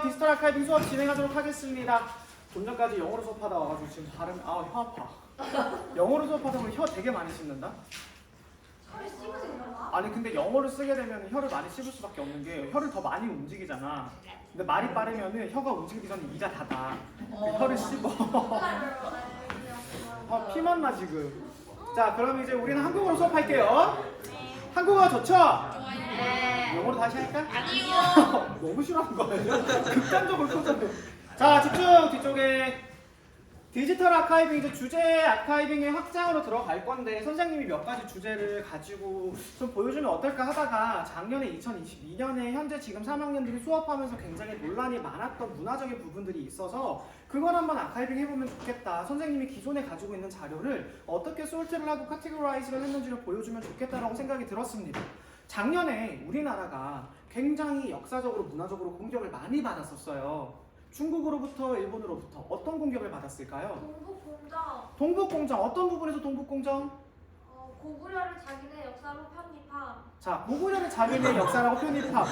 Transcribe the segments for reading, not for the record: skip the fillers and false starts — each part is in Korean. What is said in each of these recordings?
디지털 아카이빙 수업 진행하도록 하겠습니다. 좀 전까지 영어로 수업하다 와가지고 지금 발음 혀 아파. 영어로 수업하다 보면 혀 되게 많이 씹는다. 혀를 씹으세요? 아니 근데 영어를 쓰게 되면 혀를 많이 씹을 수밖에 없는 게 혀를 더 많이 움직이잖아. 근데 말이 빠르면은 혀가 움직이기 전에 이가 닫아. 혀를 씹어. 피만 나 지금. 자 그럼 이제 우리는 한국어로 수업할게요. 한국어 좋죠? 네. 영어로 다시 할까? 아니요. 너무 싫어하는 거예요. 극단적으로 꽂았네. 자 집중 뒤쪽에 디지털 아카이빙 이제 주제 아카이빙의 확장으로 들어갈 건데 선생님이 몇 가지 주제를 가지고 좀 보여주면 어떨까 하다가 작년에 2022년에 현재 지금 3학년들이 수업하면서 굉장히 논란이 많았던 문화적인 부분들이 있어서 그걸 한번 아카이빙 해보면 좋겠다. 선생님이 기존에 가지고 있는 자료를 어떻게 솔트를 하고 카테고라이즈를 했는지를 보여주면 좋겠다라고 생각이 들었습니다. 작년에 우리나라가 굉장히 역사적으로 문화적으로 공격을 많이 받았었어요. 중국으로부터 일본으로부터 어떤 공격을 받았을까요? 동북공정. 동북공정 어떤 부분에서 동북공정? 고구려를 자기네 역사로 편입함. 자 고구려를 자기네 역사라고 편입함.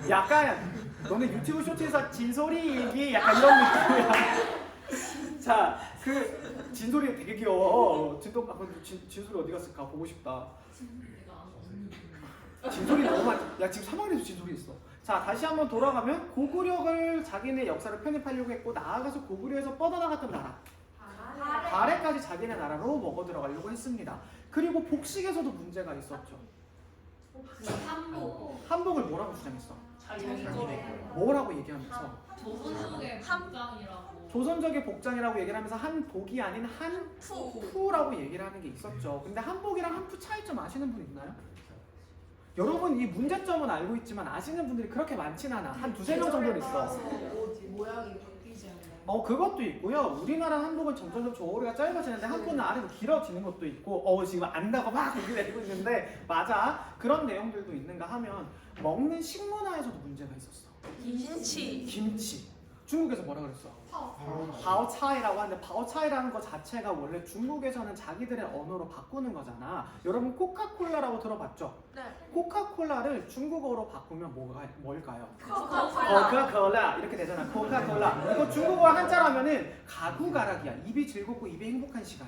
약간 너네 유튜브 쇼츠에서 진솔이 얘기 약간 이런 느낌이야. 자 그 진솔이 되게 귀여워. 진솔이 어디 갔을까 보고 싶다. 진솔이 너무 많이. 야 지금 3학년에도 진솔이 있어. 자 다시 한번 돌아가면 고구려를 자기네 역사를 편입하려고 했고 나아가서 고구려에서 뻗어나갔던 나라 발해까지 자기네 나라로 먹어 들어가려고 했습니다. 그리고 복식에서도 문제가 있었죠. 한복을 뭐라고 주장했어? 뭐라고 얘기하면서? 조선족의 복장이라고. 조선족의 복장이라고 얘기를 하면서 한복이 아닌 한푸라고 얘기를 하는 게 있었죠. 근데 한복이랑 한푸 차이점 아시는 분 있나요? 여러분 이 문제점은 알고 있지만 아시는 분들이 그렇게 많진 않아. 한 두세 명 정도는 있어. 모양이 바뀌지 않나요? 그것도 있고요. 우리나라 한복은 점점 저고리가 짧아지는데 한복은 아래로 길어지는 것도 있고 지금 안다고 막 얘기를 하고 있는데 맞아. 그런 내용들도 있는가 하면 먹는 식문화에서도 문제가 있었어. 김치. 중국에서 뭐라 그랬어? 바오차이라고 하는데 바오차이라는 것 자체가 원래 중국에서는 자기들의 언어로 바꾸는 거잖아. 여러분 코카콜라라고 들어봤죠? 네. 코카콜라를 중국어로 바꾸면 뭘까요? 코카콜라. 코카콜라 이렇게 되잖아. 코카콜라. 이거 중국어 한자라면은 가구가락이야. 입이 즐겁고 입이 행복한 시간.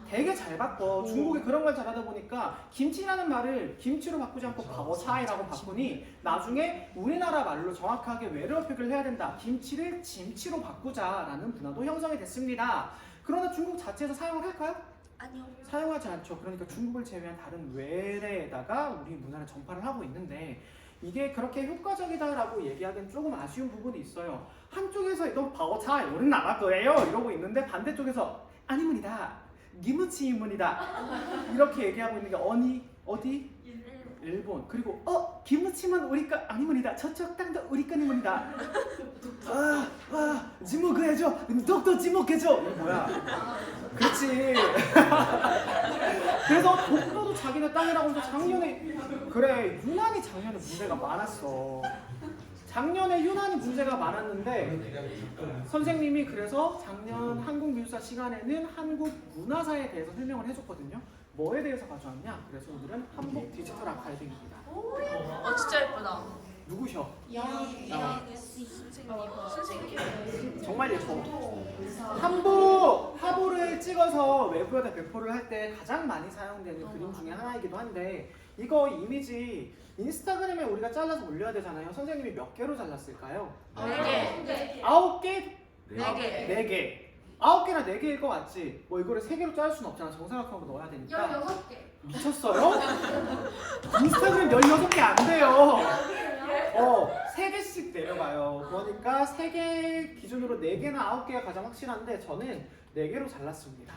되게 잘 바꿔. 중국이 그런 걸 잘하다 보니까 김치라는 말을 김치로 바꾸지 않고 바오차이라고 바꾸니 나중에 우리나라 말로 정확하게 외래어픽을 해야 된다. 김치를 짐치로 바꾸자라는 문화도 형성이 됐습니다. 그러나 중국 자체에서 사용을 할까요? 아니요. 사용하지 않죠. 그러니까 중국을 제외한 다른 외래에다가 우리 문화를 전파를 하고 있는데 이게 그렇게 효과적이다라고 얘기하기엔 조금 아쉬운 부분이 있어요. 한쪽에서 이건 바오차이 우리 나라 거예요 이러고 있는데 반대쪽에서 아니문이다. 기무치문이다 이렇게 얘기하고 있는 게 어디? 일본. 그리고 기무치만 우리 거 아니문이다. 저쪽 땅도 우리 거니문이다. 지목해줘. 너도 지목해줘. 이게 뭐야? 그렇지. 그래서 독도도 자기네 땅이라고 해서 작년에 그래 유난히 작년에 문제가 많았어. 작년에 유난히 문제가 많았는데 선생님이 그래서 작년 한국민주사 시간에는 한국 문화사에 대해서 설명을 해줬거든요. 뭐에 대해서 가져왔냐? 그래서 오늘은 한복 디지털 아카이빙입니다. 진짜 예쁘다. 누구셔? 선생님. 정말 예뻐. 한복 화보를 찍어서 외부에다 배포를 할 때 가장 많이 사용되는 그림 중에 하나이기도 한데 이거 이미지 인스타그램에 우리가 잘라서 올려야 되잖아요. 선생님이 몇 개로 잘랐을까요? 4개. 9개? 4개. 4개. 9개나 4개일 것 같지? 뭐 이거를 3개로 자를 수는 없잖아. 정사각형으로 넣어야 되니까. 16개. 미쳤어요? 인스타그램 16개 안 돼요. 3개씩 내려가요. 그러니까 3개 기준으로 4개나 9개가 가장 확실한데 저는 4개로 잘랐습니다.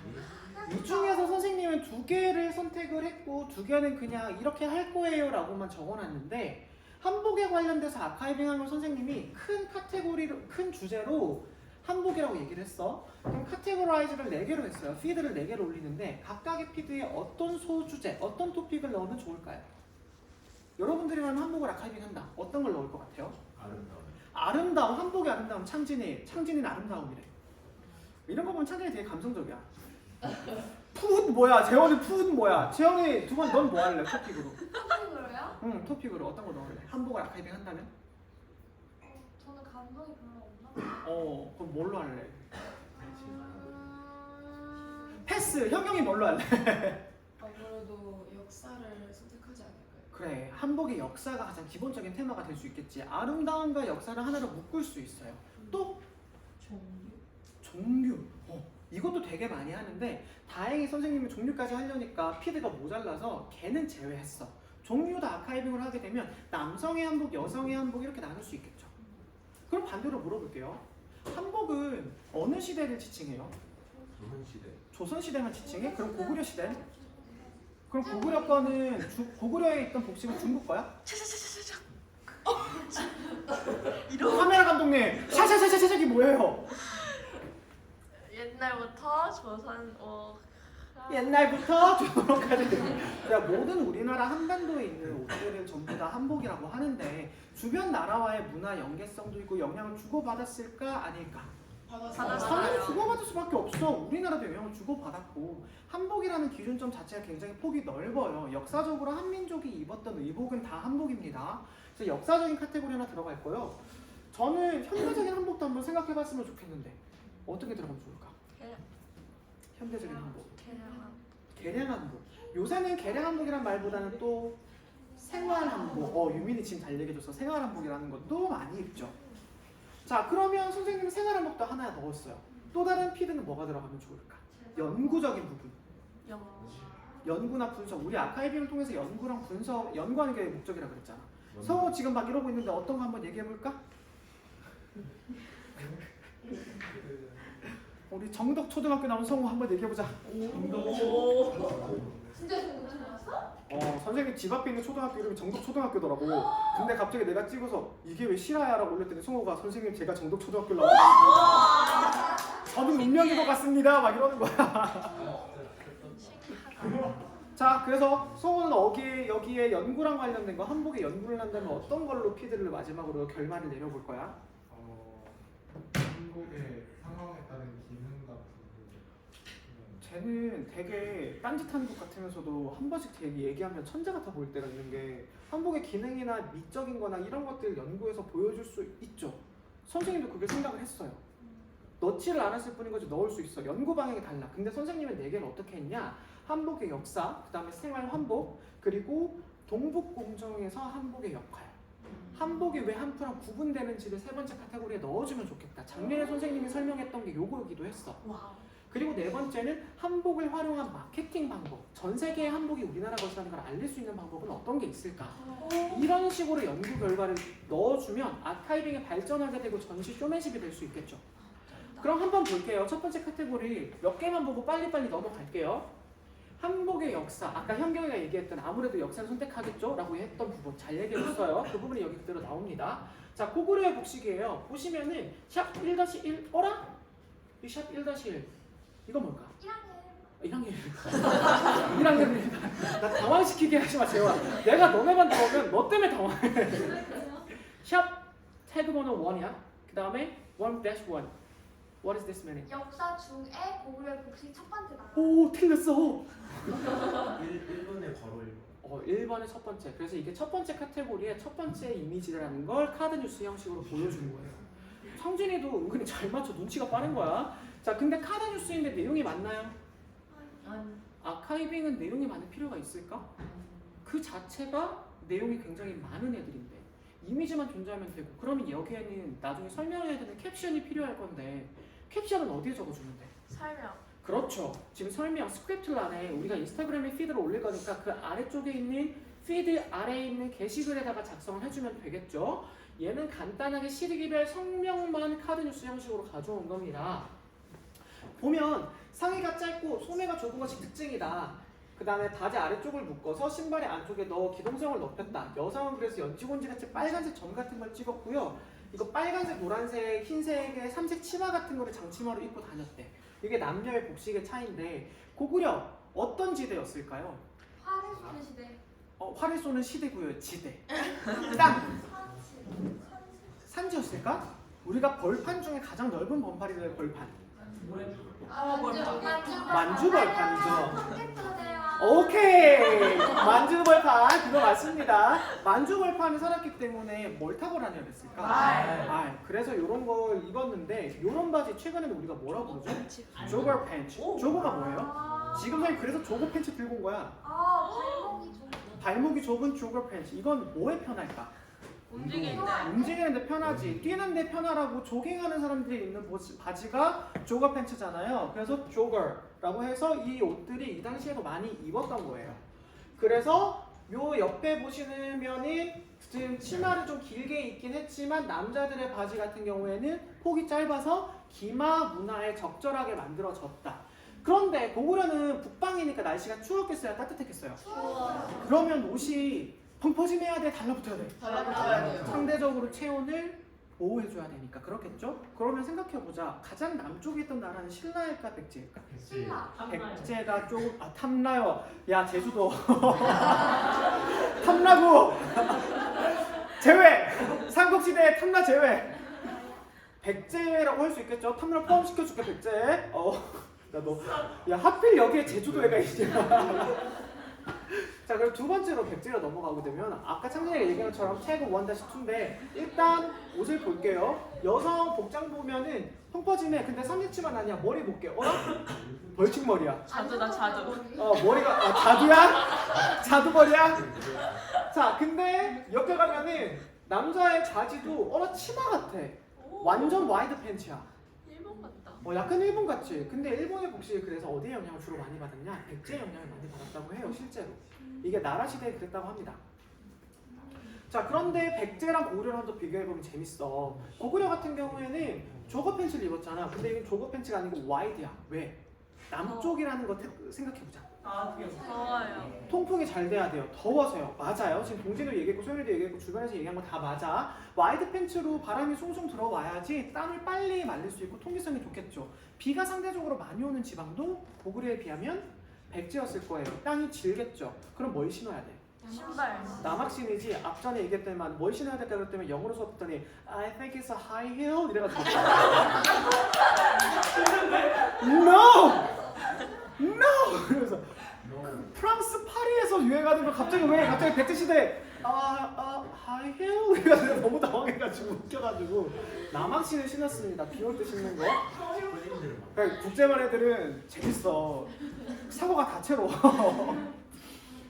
이 중에서 선생님은 2개를 선택을 했고 2개는 그냥 이렇게 할 거예요 라고만 적어놨는데 한복에 관련돼서 아카이빙하면 선생님이 큰 카테고리로 큰 주제로 한복이라고 얘기를 했어. 그럼 카테고라이즈를 4개로 했어요. 피드를 4개로 올리는데 각각의 피드에 어떤 소주제, 어떤 토픽을 넣으면 좋을까요? 여러분들이라면 한복을 아카이빙한다. 어떤 걸 넣을 것 같아요? 아름다움. 한복이 아름다움. 창진이는 아름다움이래. 이런 거 보면 창진이 되게 감성적이야. 푸드 뭐야? 재원이 푸드 뭐야? 재원이 두 번 넌 뭐 할래? 토픽으로. 토픽으로요? 응, 토픽으로 어떤 거 넣을래? 한복을 아카이빙 한다면? 저는 감독 감독이 별로 없나? 그럼 뭘로 할래? 패스. 현경이 뭘로 할래? 아무래도 역사를 선택하지 않을까요? 그래, 한복의 역사가 가장 기본적인 테마가 될 수 있겠지. 아름다움과 역사를 하나로 묶을 수 있어요. 또 종류. 이것도 되게 많이 하는데 다행히 선생님이 종류까지 하려니까 피드가 모자라서 걔는 제외했어. 종류도 아카이빙을 하게 되면 남성의 한복, 여성의 한복 이렇게 나눌 수 있겠죠. 그럼 반대로 물어볼게요. 한복은 어느 시대를 지칭해요? 조선시대. 조선시대만 지칭해? 그럼 고구려 시대? 그럼 고구려 거는 고구려에 있던 복식은 중국 거야? 차차차차차. 카메라 감독님, 샤샤샤샤샤이 뭐예요? 옛날부터 조선 옛날부터 조선까지 모든 우리나라 한반도에 있는 옷들은 전부 다 한복이라고 하는데 주변 나라와의 문화 연계성도 있고 영향을 주고받았을까 아닐까? 받았어요. 당연히 주고받을 수밖에 없어. 우리나라도 영향을 주고받았고 한복이라는 기준점 자체가 굉장히 폭이 넓어요. 역사적으로 한민족이 입었던 의복은 다 한복입니다. 그래서 역사적인 카테고리 하나 들어갈 거요. 저는 현대적인 한복도 한번 생각해봤으면 좋겠는데 어떻게 들어가면 좋을까? 현대적인 한복. 개량 한복. 요새는 개량 한복이란 말보다는 또 생활 한복. 유민이 지금 잘 얘기해줘서 생활 한복이라는 것도 많이 입죠. 자, 그러면 선생님은 생활 한복도 하나 넣었어요. 또 다른 피드는 뭐가 들어가면 좋을까? 연구적인 부분. 연구나 분석. 우리 아카이빙을 통해서 연구랑 분석, 연구하는 게 목적이라고 그랬잖아. 성우 지금 막 이러고 있는데 어떤 거 한번 얘기해볼까? 우리 정덕 초등학교 나온 성우 한번 얘기해보자. 진짜 중국 나왔어? 선생님 집 앞에 있는 초등학교 이름이 정덕 초등학교더라고. 근데 갑자기 내가 찍어서 이게 왜 실화야라고 올렸더니 성우가 선생님 제가 정덕 초등학교 나왔어요. 저는 운명인 것 같습니다. 막 이러는 거야. 자, 그래서 성우는 여기에 연구랑 관련된 거 한복에 연구를 한다면 어떤 걸로 피드를 마지막으로 결말을 내려볼 거야? 한국의 상황에 따른 기능 같은 쟤는 되게 딴짓하는 것 같으면서도 한 번씩 되게 얘기하면 천재 같아 보일 때가 있는 게 한복의 기능이나 미적인 거나 이런 것들 연구해서 보여줄 수 있죠. 선생님도 그게 생각을 했어요. 넣지를 않았을 뿐인 거지 넣을 수 있어. 연구 방향이 달라. 근데 선생님은 4개를 어떻게 했냐? 한복의 역사, 그 다음에 생활 한복, 그리고 동북공정에서 한복의 역할. 한복이 왜 한프랑 구분되는지를 3번째 카테고리에 넣어주면 좋겠다. 작년에 선생님이 설명했던 게 요거이기도 했어. 그리고 4번째는 한복을 활용한 마케팅 방법. 전 세계의 한복이 우리나라 것이라는 걸 알릴 수 있는 방법은 어떤 게 있을까? 이런 식으로 연구 결과를 넣어주면 아카이빙이 발전하게 되고 전시 쇼맨십이 될 수 있겠죠. 그럼 한번 볼게요. 첫 번째 카테고리 몇 개만 보고 빨리빨리 넘어갈게요. 한복의 역사, 아까 현경이가 얘기했던 아무래도 역사를 선택하겠죠? 라고 했던 부분 잘 얘기해줬어요. 그 부분이 여기 그대로 나옵니다. 자, 고구려의 복식이에요. 보시면은 샵 1-1 어라? 이 샵 1-1 이거 뭘까? 1학년 1학년입니다. 나 당황시키게 하지 마, 재화. 내가 너네만 나오면 너 때문에 당황해. 샵 태그 번호 1이야. 그 다음에 1-1. What is this meaning? 역사 중에 고구려의 복식 첫 번째 나라. 오, 틀렸어. 1번에 바로 1번. 1번의 첫 번째. 그래서 이게 첫 번째 카테고리의 첫 번째 이미지라는 걸 카드 뉴스 형식으로 보여주는 거예요. 성진이도 은근히 잘 맞춰. 눈치가 빠른 거야. 자, 근데 카드 뉴스인데 내용이 맞나요? 아카이빙은 내용이 많을 필요가 있을까? 그 자체가 내용이 굉장히 많은 애들인데 이미지만 존재하면 되고, 그러면 여기에는 나중에 설명해야 되는 캡션이 필요할 건데 캡션은 어디에 적어주면 돼? 설명. 그렇죠. 지금 설명 스크립트란에 우리가 인스타그램에 피드를 올릴 거니까 그 아래쪽에 있는 피드 아래에 있는 게시글에다가 작성을 해주면 되겠죠. 얘는 간단하게 시리기별 성명만 카드 뉴스 형식으로 가져온 겁니다. 보면 상의가 짧고 소매가 좁은 것이 특징이다. 그 다음에 바지 아래쪽을 묶어서 신발의 안쪽에 넣어 기동성을 높였다. 여성은 그래서 연지곤지같이 빨간색 점 같은 걸 찍었고요. 이거 빨간색, 노란색, 흰색의 삼색 치마 같은 거를 장치마로 입고 다녔대. 이게 남녀의 복식의 차이인데 고구려 어떤 지대였을까요? 활을 쏘는 시대. 활을 쏘는 시대고요. 지대. 땅. 산지였을까? 우리가 벌판 중에 가장 넓은 번판이 벌판. 만주 벌판이죠. 컴퓨터 대왕. 오케이. 만주벌판 그거 맞습니다. 만주벌판에 살았기 때문에 뭘 타고 다녔을까? 말. 그래서 이런 걸 입었는데 이런 바지 최근에는 우리가 뭐라고 부르죠? 조거 팬츠. 조거가 뭐예요? 지금 선생님 그래서 조거 팬츠 들고 온 거야. 발목이 좀. 발목이 좁은 조거 팬츠. 이건 뭐에 편할까? 움직이는데. 움직이는데 편하지. 뛰는데 편하라고 조깅하는 사람들이 입는 바지가 조거 팬츠잖아요. 그래서 조거라고 해서 이 옷들이 이 당시에도 많이 입었던 거예요. 그래서 요 옆에 보시면은 지금 치마를 좀 길게 입긴 했지만 남자들의 바지 같은 경우에는 폭이 짧아서 기마 문화에 적절하게 만들어졌다. 그런데 고구려는 북방이니까 날씨가 추웠겠어요? 따뜻했겠어요? 그러면 옷이 펑퍼짐해야 돼? 달라붙어야 돼? 달라붙어야 돼요. 상대적으로 체온을 보호해줘야 되니까 그렇겠죠? 그러면 생각해보자. 가장 남쪽에 있던 나라는 신라일까 백제일까? 신라. 백제가 조금 탐나요. 야 제주도 탐나고 제외. 삼국시대에 탐나 제외. 백제라고 할 수 있겠죠? 탐나 포함시켜줄게 백제. 야 하필 여기에 제주도에가 있냐. 자 그럼 두 번째로 백제로 넘어가게 되면 아까 창진이가 얘기한 것처럼 태그 1-2인데 일단 옷을 볼게요. 여성 복장 보면은 펑퍼짐해. 근데 삼지치만 아니야. 머리 볼게. 벌칙머리야. 자두다 자두. 머리가 자두야? 자두머리야? 자 근데 옆에 가면은 남자의 바지도 치마 같아. 완전 와이드 팬츠야. 일본 같다. 약간 일본 같지. 근데 일본의 복식이 그래서 어디에 영향을 주로 많이 받았냐? 백제의 영향을 많이 받았다고 해요, 실제로. 이게 나라 시대에 그랬다고 합니다. 자, 그런데 백제랑 고구려랑 또 비교해보면 재밌어. 고구려 같은 경우에는 조거 팬츠를 입었잖아. 근데 이건 조거 팬츠가 아니고 와이드야. 왜? 남쪽이라는 거 생각해보자. 더워요. 통풍이 잘 돼야 돼요. 더워서요. 맞아요. 지금 동진도 얘기했고 소연이도 얘기했고 주변에서 얘기한 거 다 맞아. 와이드 팬츠로 바람이 숭숭 들어와야지 땀을 빨리 말릴 수 있고 통기성이 좋겠죠. 비가 상대적으로 많이 오는 지방도 고구려에 비하면 백제였을 거예요. 땅이 질겠죠. 그럼 뭘 신어야 돼? 신발. 남학신이지. 앞전에 얘기했더니만 뭘 신어야 될까 그랬더니 영어로 수업했더니 I think it's a high heel 이래가지고 No! 그래서 프랑스 파리에서 유행하는 걸 갑자기 백제 시대 high heel 이래가지고 너무 당황해가지고 웃겨가지고 남학신을 신었습니다. 비 올 때 신는 거. 그러니까 국제만 애들은 재밌어. 사고가 다채로워.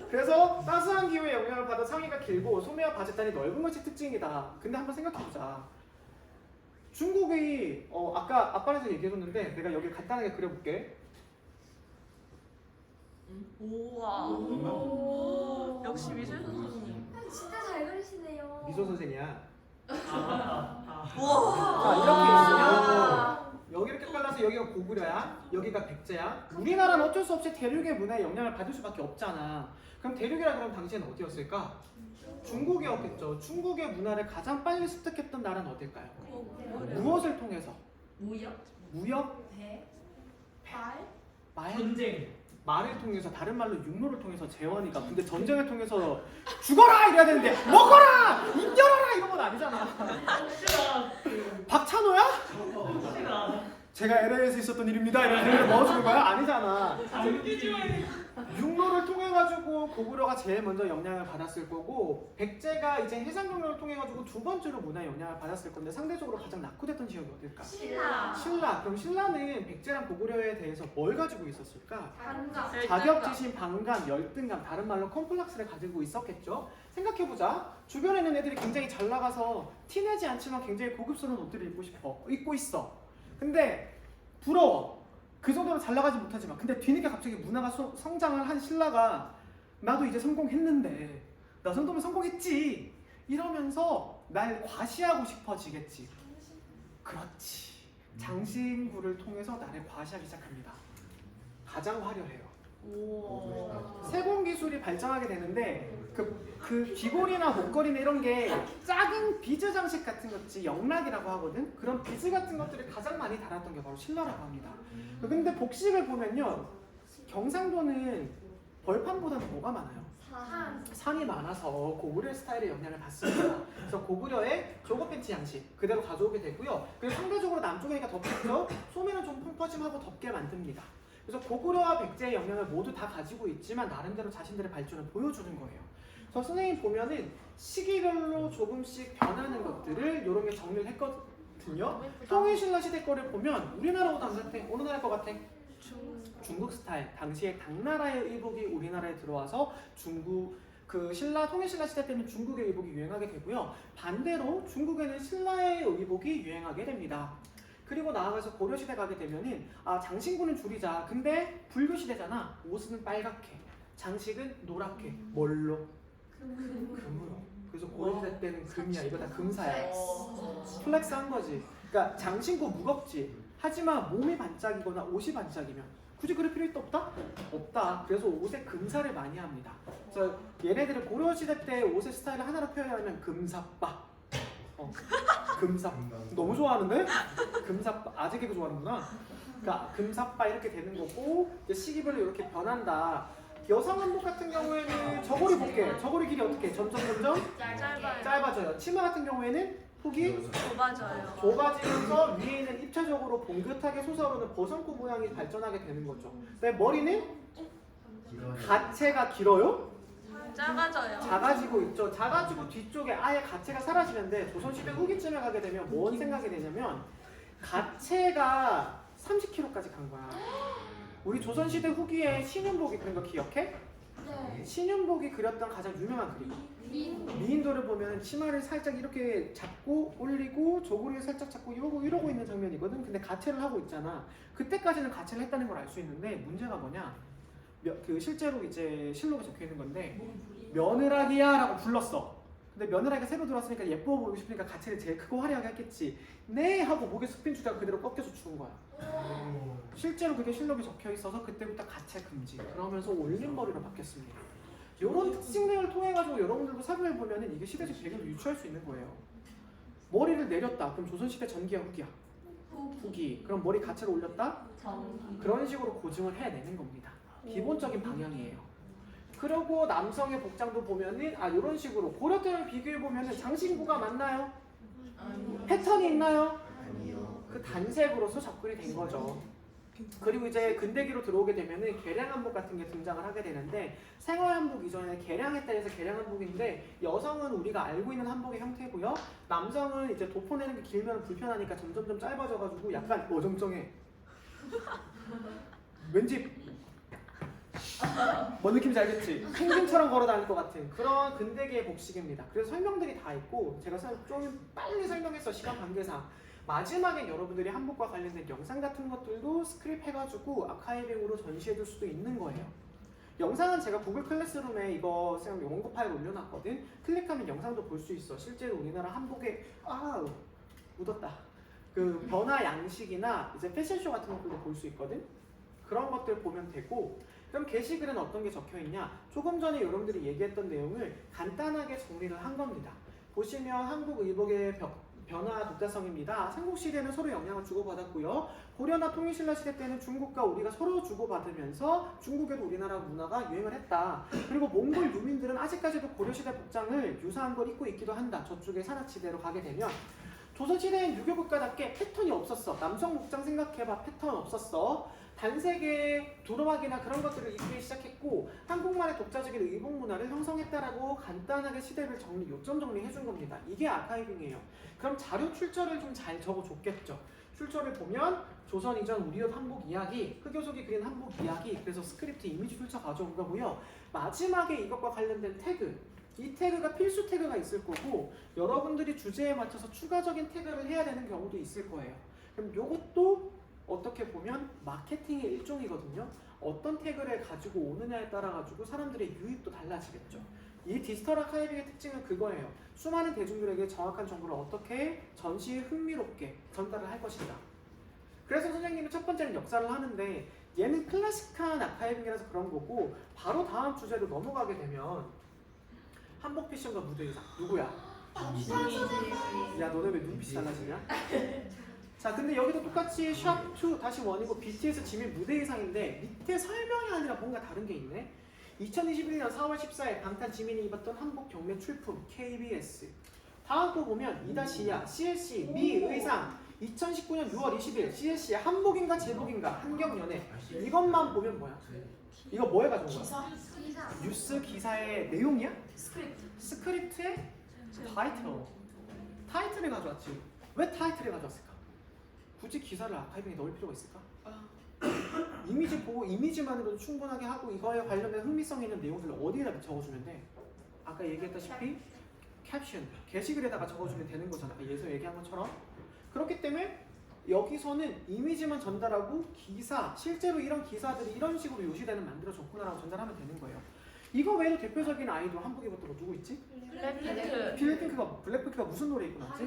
그래서 따스한 기후에 영향을 받아 상의가 길고 소매와 바지단이 넓은 것이 특징이다. 근데 한번 생각해보자. 중국이 아까 아빠한테 얘기해줬는데 내가 여기 간단하게 그려볼게. 우와. 역시 미술 선생님. 진짜 잘 그리시네요. 미소 선생이야. 우와. 자 이렇게 있으면 여기 이렇게 잘라서 여기가 고구려야, 여기가 백제야. 우리나라는 어쩔 수 없이 대륙의 문화에 영향을 받을 수밖에 없잖아. 그럼 대륙이라 그러면 당시에는 어디였을까? 중국이었겠죠. 중국의 문화를 가장 빨리 습득했던 나라는 어딜까요? 무엇을 통해서? 무역? 말? 전쟁. 말을 통해서, 다른 말로 육로를 통해서 재원이가. 근데 전쟁을 통해서 죽어라 이래야 되는데 먹어라! 입 열어라! 이런 건 아니잖아. 박찬호야? 제가 LA에서 있었던 일입니다. 이런 거 넣어주는 거야? 아니잖아. 육로를 통해 가지고 고구려가 제일 먼저 영향을 받았을 거고, 백제가 이제 해상경로를 통해 가지고 두 번째로 문화에 영향을 받았을 건데 상대적으로 가장 낙후됐던 지역이 어딜까? 신라. 그럼 신라는 백제랑 고구려에 대해서 뭘 가지고 있었을까? 반감. 자격지심, 반감, 열등감, 다른 말로 컴플렉스를 가지고 있었겠죠? 생각해보자. 주변에 있는 애들이 굉장히 잘 나가서 티내지 않지만 굉장히 고급스러운 옷들을 입고 있어. 근데 부러워. 그 정도로 잘 나가지 못하지만, 근데 뒤늦게 갑자기 문화가 성장을 한 신라가 나도 이제 성공했는데 나 정도면 성공했지 이러면서 날 과시하고 싶어지겠지. 그렇지. 장신구를 통해서 나를 과시하기 시작합니다. 가장 화려해요. 세공 기술이 발전하게 되는데 그 귀걸이나 목걸이나 이런 게 작은 비즈 장식 같은 것이 영락이라고 하거든. 그런 비즈 같은 것들을 가장 많이 달았던 게 바로 신라라고 합니다. 근데 복식을 보면요, 경상도는 벌판보다는 뭐가 많아요? 산이 많아서 고구려 스타일의 영향을 받습니다. 그래서 고구려의 조거 팬츠 양식 그대로 가져오게 되고요. 그리고 상대적으로 남쪽이니까 덥겠죠? 소매는 좀 펑퍼짐하고 덥게 만듭니다. 그래서 고구려와 백제의 영향을 모두 다 가지고 있지만 나름대로 자신들의 발전을 보여주는 거예요. 그래서 선생님 보면은 시기별로 조금씩 변하는 것들을 이런 게 정리를 했거든요. 통일신라 시대 거를 보면 우리나라보다 안 같아. 어느 나라 거 같아? 중국 스타일. 당시에 당나라의 의복이 우리나라에 들어와서 중국 그 통일신라 시대 때는 중국의 의복이 유행하게 되고요. 반대로 중국에는 신라의 의복이 유행하게 됩니다. 그리고 나아가서 고려 시대 가게 되면은 장신구는 줄이자. 근데 불교 시대잖아. 옷은 빨갛게, 장식은 노랗게. 뭘로? 금으로. 그래서 고려 시대 때는 금이야. 이거 다 금사야. 플렉스 한 거지. 그러니까 장신구 무겁지. 하지만 몸이 반짝이거나 옷이 반짝이면 굳이 그럴 필요 있다 없다? 없다. 그래서 옷에 금사를 많이 합니다. 그래서 얘네들은 고려 시대 때 옷의 스타일을 하나로 표현하면 금사빠. 금사. 너무 좋아하는데? 금사빠. 아재 개그 좋아하는구나. 그러니까 금사빠 이렇게 되는 거고 이제 시기별로 이렇게 변한다. 여성 한복 같은 경우에는 저고리 볼게. 저고리 길이 어떻게? 점점 짧아요. 짧아져요. 치마 같은 경우에는 폭이 좁아져요. 좁아지면서 위에는 입체적으로 봉긋하게 솟아오르는 버선코 모양이 발전하게 되는 거죠. 근데 머리는 가체가 길어요? 작아져요. 작아지고 있죠. 작아지고 뒤쪽에 아예 가체가 사라지는데 조선시대 후기쯤에 가게 되면 뭔 생각이 되냐면 가체가 30kg까지 간 거야. 우리 조선시대 후기에 신윤복이 그린 거 기억해? 네. 신윤복이 그렸던 가장 유명한 그림. 미인도를 보면 치마를 살짝 이렇게 잡고 올리고 저고리를 살짝 잡고 이러고 있는 장면이거든. 근데 가체를 하고 있잖아. 그때까지는 가체를 했다는 걸 알 수 있는데 문제가 뭐냐? 그 실제로 이제 실록에 적혀 있는 건데 며느라기야라고 불렀어. 근데 며느라기가 새로 들어왔으니까 예뻐 보이고 싶으니까 가체를 제일 크고 화려하게 했겠지. 네 하고 목에 스핀 주다가 그대로 꺾여서 죽은 거야. 실제로 그게 실록에 적혀 있어서 그때부터 가체 금지. 그러면서 올린 머리로 바뀌었습니다. 이런 특징들을 통해 가지고 여러분들도 살펴 보면은 이게 시대적 배경을 유추할 수 있는 거예요. 머리를 내렸다. 그럼 조선시대 전기야 후기야? 후기. 그럼 머리 가체를 올렸다? 그런 식으로 고증을 해내는 겁니다. 기본적인 방향이에요. 그리고 남성의 복장도 보면은 이런 식으로 고려 때랑 비교해 보면은 장신구가 맞나요? 패턴이 있나요? 그 단색으로서 접근이 된 거죠. 그리고 이제 근대기로 들어오게 되면은 개량한복 같은 게 등장을 하게 되는데 생활한복 이전에 개량했다 해서 개량한복인데 여성은 우리가 알고 있는 한복의 형태고요. 남성은 이제 도포내는 게 길면 불편하니까 점점점 짧아져가지고 약간 어정쩡해. 왠지 뭔 느낌인지 알겠지? 펭귄처럼 걸어다닐 것 같은 그런 근대기의 복식입니다. 그래서 설명들이 다 있고 제가 좀 빨리 설명해서 시간 관계상 마지막엔 여러분들이 한복과 관련된 영상 같은 것들도 스크립 해가지고 아카이빙으로 전시해둘 수도 있는 거예요. 영상은 제가 구글 클래스룸에 이거 원고 파일 올려놨거든. 클릭하면 영상도 볼 수 있어. 실제로 우리나라 한복에 묻었다. 그 변화 양식이나 이제 패션쇼 같은 것들도 볼 수 있거든. 그런 것들 보면 되고. 그럼 게시글은 어떤 게 적혀 있냐? 조금 전에 여러분들이 얘기했던 내용을 간단하게 정리를 한 겁니다. 보시면 한국 의복의 변화 독자성입니다. 삼국시대는 서로 영향을 주고받았고요. 고려나 통일신라 시대 때는 중국과 우리가 서로 주고받으면서 중국에도 우리나라 문화가 유행을 했다. 그리고 몽골 유민들은 아직까지도 고려시대 복장을 유사한 걸 입고 있기도 한다. 저쪽에 산악지대로 가게 되면 조선시대엔 유교국가답게 패턴이 없었어. 남성 복장 생각해봐. 패턴 없었어. 단색의 두루마기나 그런 것들을 입기 시작했고 한국만의 독자적인 의복 문화를 형성했다라고 간단하게 시대를 요점 정리해준 겁니다. 이게 아카이빙이에요. 그럼 자료 출처를 좀 잘 적어줬겠죠. 출처를 보면 조선 이전 우리옷 한복 이야기, 흑요석이 그린 한복 이야기, 그래서 스크립트 이미지 출처 가져온 거고요. 마지막에 이것과 관련된 태그, 이 태그가 필수 태그가 있을 거고 여러분들이 주제에 맞춰서 추가적인 태그를 해야 되는 경우도 있을 거예요. 그럼 이것도 어떻게 보면 마케팅의 일종이거든요. 어떤 태그를 가지고 오느냐에 따라 가지고 사람들의 유입도 달라지겠죠. 이 디지털 아카이빙의 특징은 그거예요. 수많은 대중들에게 정확한 정보를 어떻게 전시에 흥미롭게 전달을 할 것인가. 그래서 선생님은 첫 번째는 역사를 하는데 얘는 클래식한 아카이빙이라서 그런 거고 바로 다음 주제로 넘어가게 되면 한복 패션과 무대 의상 누구야? 야 너네 왜 눈빛이 달라지냐? 자 근데 여기도 똑같이 샵2 다시 원이고 BTS 지민 무대 의상인데 밑에 설명이 아니라 뭔가 다른 게 있네. 2021년 4월 14일 방탄 지민이 입었던 한복 경매 출품 KBS. 다음 거 보면 2-2야 CLC 미 의상 2019년 6월 20일 CSC 한복인가 제복인가 한경연애 이것만 보면 뭐야? 이거 뭐에 가져온 거야? 기사? 기사. 뉴스 기사의 내용이야? 스크립트. 스크립트의 타이틀을 가져왔지. 왜 타이틀을 가져왔을까? 굳이 기사를 아카이빙에 넣을 필요가 있을까? 이미지 보고 이미지만으로도 충분하게 하고 이거에 관련된 흥미성 있는 내용들을 어디에다 적어주면 돼? 아까 얘기했다시피 캡션, 게시글에다가 적어주면 되는 거잖아. 예서 얘기한 것처럼. 그렇기 때문에 여기서는 이미지만 전달하고 기사, 실제로 이런 기사들이 이런 식으로 요시되는 만들어졌구나라고 전달하면 되는 거예요. 이거 외에도 대표적인 아이돌 한복 입었던 거 누구 있지? 블랙핑크가 무슨 노래 입고 나왔지?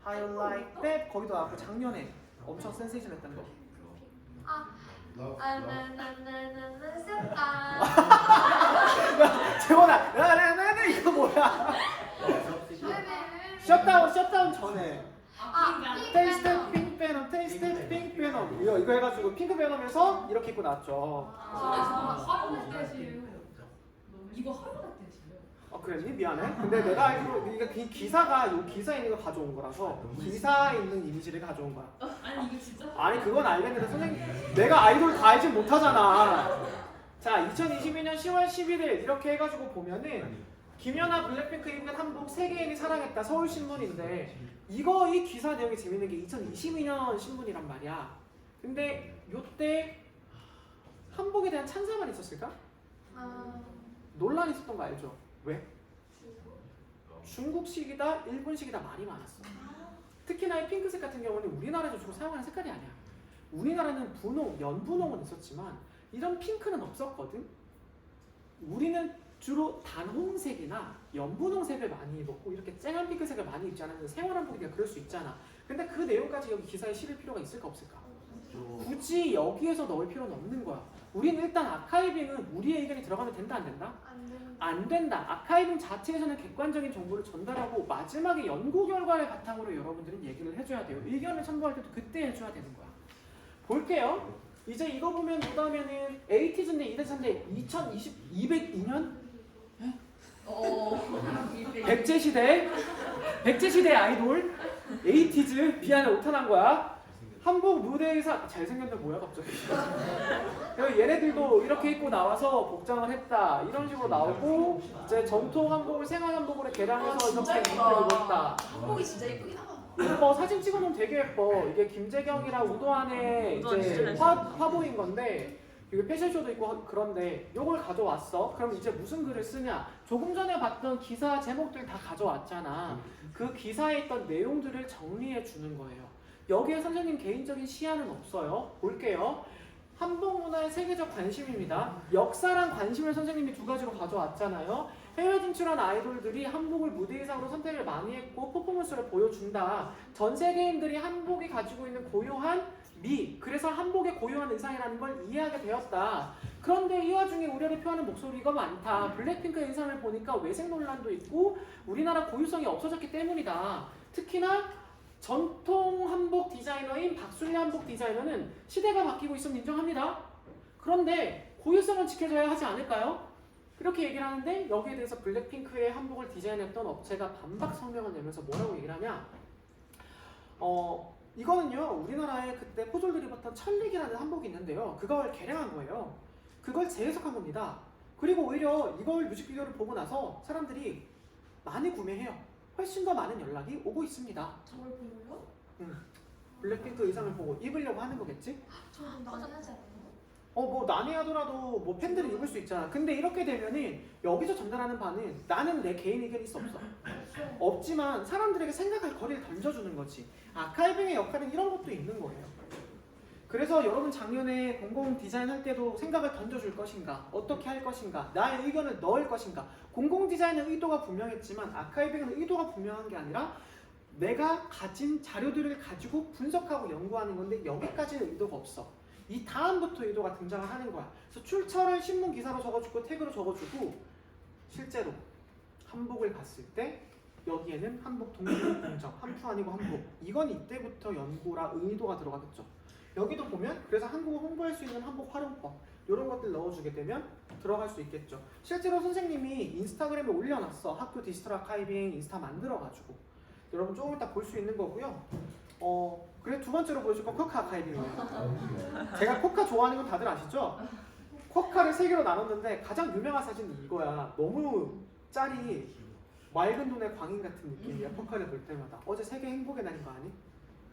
How Like That. 거기도 아까 작년에 엄청 센세이션했던 거. 나나나나나나 쌤아. 재원아, 나나나나 이거 뭐야? 셧다운 전에. 테이스트 핑크 베놈, 테이스트 핑크 베놈 이거 해가지고 핑크 베놈에서 이렇게 입고 나왔죠. 하루 때지요. 이거 하루 때지요. 그랬니? 미안해. 근데 내가 알기로 이거 기사가 요 기사에 있는 거 가져온 거라서 기사에 있는 이미지를 가져온 거야. 아니 이거 진짜. 아니 그건 알겠는데 선생님 내가 아이돌 다 알진 못하잖아. 자 2022년 10월 11일 이렇게 해가지고 보면은 김연아 블랙핑크 입은 한복 세계인이 사랑했다 서울신문인데 이 기사 내용이 재밌는 게 2022년 신문이란 말이야. 근데 요때 한복에 대한 찬사만 있었을까? 논란이 있었던 거 알죠? 왜? 중국식이다 일본식이다 말이 많았어. 특히나 이 핑크색 같은 경우는 우리나라에서 주로 사용하는 색깔이 아니야. 우리나라는 분홍, 연분홍은 있었지만 이런 핑크는 없었거든. 우리는 주로 단홍색이나 연분홍색을 많이 입었고 이렇게 쨍한 핑크색을 많이 입지 않으면 생활한복이니까 그럴 수 있잖아. 근데 그 내용까지 여기 기사에 실을 필요가 있을까 없을까? 굳이 여기에서 넣을 필요는 없는 거야. 우리는 일단 아카이빙은 우리의 의견이 들어가면 된다 안 된다? 안 된다. 아카이빙 자체에서는 객관적인 정보를 전달하고 마지막에 연구 결과를 바탕으로 여러분들은 얘기를 해줘야 돼요. 의견을 첨부할 때도 그때 해줘야 되는 거야. 볼게요. 이제 이거 보면 뭐다면은 에이티즈인데 이대사인데 202년 백제시대 아이돌 에이티즈 미안해 오타난 거야. 한복 무대 의상 잘생겼는데 뭐야 갑자기. 얘네들도 이렇게 입고 나와서 복장을 했다 이런 식으로 나오고 이제 전통 한복을 생활 한복으로 개량해서 이렇게 입고 입었다. 한복이 진짜 예쁘긴 하다. 예뻐. 사진 찍어놓으면 되게 예뻐. 이게 김재경이랑 우도환의 이제 화보인 건데 이게 패션쇼도 있고 그런데 요걸 가져왔어. 그럼 이제 무슨 글을 쓰냐? 조금 전에 봤던 기사 제목들 다 가져왔잖아. 그 기사에 있던 내용들을 정리해 주는 거예요. 여기에 선생님 개인적인 시야는 없어요. 볼게요. 한복 문화의 세계적 관심입니다. 역사랑 관심을 선생님이 두 가지로 가져왔잖아요. 해외 진출한 아이돌들이 한복을 무대 의상으로 선택을 많이 했고 퍼포먼스를 보여준다. 전 세계인들이 한복이 가지고 있는 고유한 미, 그래서 한복의 고유한 의상이라는 걸 이해하게 되었다. 그런데 이 와중에 우려를 표하는 목소리가 많다. 블랙핑크의 의상을 보니까 외색 논란도 있고 우리나라 고유성이 없어졌기 때문이다. 특히나 전통 한복 디자이너인 박순례 한복 디자이너는 시대가 바뀌고 있음을 인정합니다. 그런데 고유성은 지켜져야 하지 않을까요? 이렇게 얘기를 하는데 여기에 대해서 블랙핑크의 한복을 디자인했던 업체가 반박 성명을 내면서 뭐라고 얘기를 하냐? 이거는요 우리나라에 그때 포졸들이 입었던 천릭이라는 한복이 있는데요. 그걸 개량한 거예요. 그걸 재해석한 겁니다. 그리고 오히려 이걸 뮤직비디오를 보고 나서 사람들이 많이 구매해요. 훨씬 더 많은 연락이 오고 있습니다. 저걸 보고요? 블랙핑크 의상을 보고 입으려고 하는 거겠지? 저도 나눠야지 않아요? 뭐 난해하더라도 뭐 팬들이 입을 수 있잖아. 근데 이렇게 되면은 여기서 전달하는 바는 나는 내 개인 의견이 있어 없어? 없지만 사람들에게 생각할 거리를 던져주는 거지. 아카이빙의 역할은 이런 것도 있는 거예요. 그래서 여러분 작년에 공공 디자인 할 때도 생각을 던져줄 것인가, 어떻게 할 것인가, 나의 의견을 넣을 것인가. 공공 디자인의 의도가 분명했지만 아카이빙은 의도가 분명한 게 아니라 내가 가진 자료들을 가지고 분석하고 연구하는 건데 여기까지는 의도가 없어. 이 다음부터 의도가 등장을 하는 거야. 그래서 출처를 신문 기사로 적어주고 태그로 적어주고 실제로 한복을 봤을 때 여기에는 한복 동종 공정, 한푸 아니고 한복. 이건 이때부터 연구라 의도가 들어가겠죠. 여기도 보면 그래서 한국을 홍보할 수 있는 한복 활용법 이런 것들 넣어주게 되면 들어갈 수 있겠죠. 실제로 선생님이 인스타그램에 올려놨어. 학교 디지털 아카이빙 인스타 만들어가지고 여러분 조금 이따 볼 수 있는 거고요. 그래 두 번째로 보여줄 건 쿼카 아카이빙이에요. 제가 쿼카 좋아하는 건 다들 아시죠? 쿼카를 세 개로 나눴는데 가장 유명한 사진이 이거야. 너무 짤이 맑은 눈의 광인 같은 느낌이야. 쿼카를 볼 때마다. 어제 세계 행복의 날인 거 아니?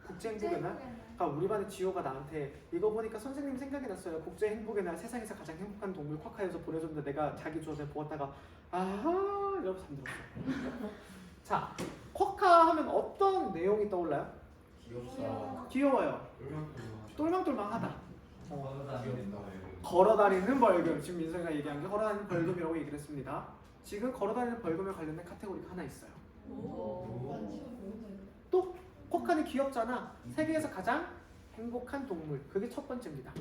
국제 행복의 날? 그러니까 우리 반의 지호가 나한테 이거 보니까 선생님 생각이 났어요. 국제 행복의 날 세상에서 가장 행복한 동물 쿼카에서 보내줬는데 내가 자기 주어서 보았다가 아하 이러면서 잠들었어. 자, 쿼카 하면 어떤 내용이 떠올라요? 귀엽다. 귀여워요. 똘망똘망. 똘망똘망하다. 귀엽다. 걸어다니는 벌금. 지금 민성이가 얘기한 게 걸어다니는 벌금이라고 얘기를 했습니다. 지금 걸어다니는 벌금에 관련된 카테고리가 하나 있어요. 또 쿼카는 귀엽잖아. 세계에서 가장 행복한 동물. 그게 첫 번째입니다.